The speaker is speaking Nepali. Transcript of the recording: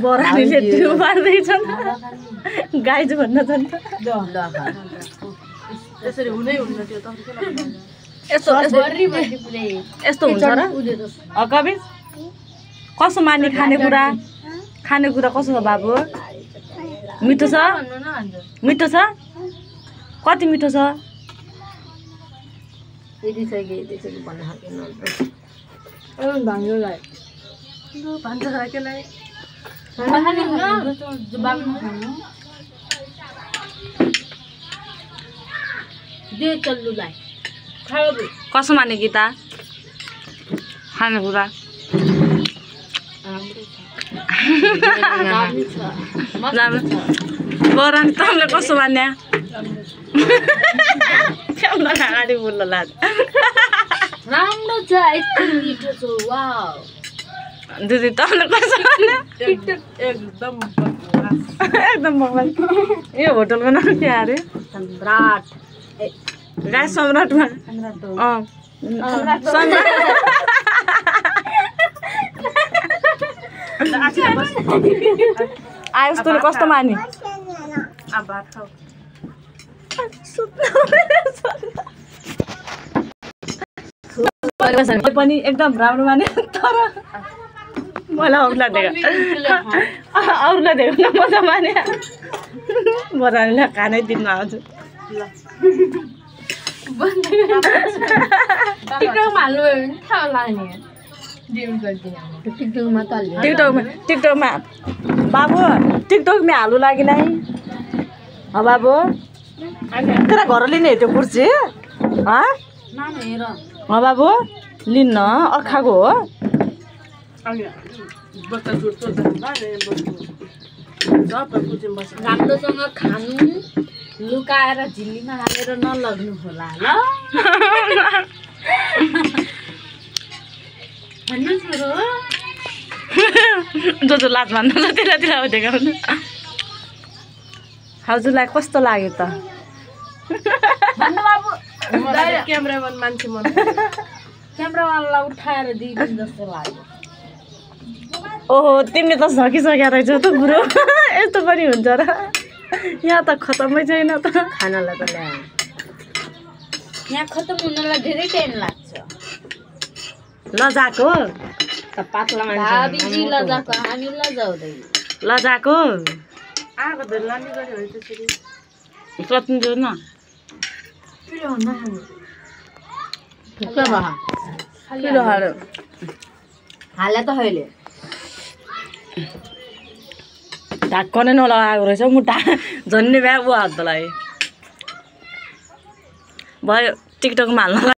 बरानीले त्यो मार्दैछन् गाइज भन्न छन् त्यसरी हुनै हुन्न त्यो त यस्तो यस्तो हुन्छ र कबिज कसो माने खानेकुरा कसो छ बाबु मिठो छ कति मिठो छ कसो माने गीता खानेकुरा बरानी तँले कसो मान्या अगाडि बोल्न लाज राम्रो छ एकदम मिठो छ वाउ दिदी तँले कसो मान्या एकदम बकवास यो होटलको नाम के अरे सम्राट गाई सम्राटमा आयुष तँले कस्तो माने पनि एकदम राम्रो माने तर मलाई अरूलाई दिएको मजा माने बरानीलाई खानै दिनमा आउँछु टिकटकमा बाबु टिकटकमा हाल्नु लागि नै बाबु तेरा घर लिने त्यो कुर्सी बाबु लिन्न अर्खाको हो राम्रोसँग खानु लुकाएर झिल्लीमा हालेर नलग्नु होला ल जो लाज मान्नु त्यसलाई हो देखाउनु हजुरलाई कस्तो लाग्यो त क्यामेराम्यान मान्छे मन क्यामेराम्यानलाई उठाएर दिइदिनु जस्तो लाग्यो ओहो तिमीले त सकिसकेको रहेछौ त बुढो यस्तो पनि हुन्छ र यहाँ त खतमै छैन त खानालाई त ल्याए यहाँ खतम हुनलाई धेरै टाइम लाग्छ लजाको त पातला मान्छे लजाको हामी लजाउँदैन लजाको आगो त लानी गरे हो त्यसरी चट्नी दियो न पिरो नखानु पिरो हाले त अहिले ढाक्क नै नलगाएको रहेछ मुटा झन्ने भ्या ऊ हातलाई भयो टिकटकमा हाल्न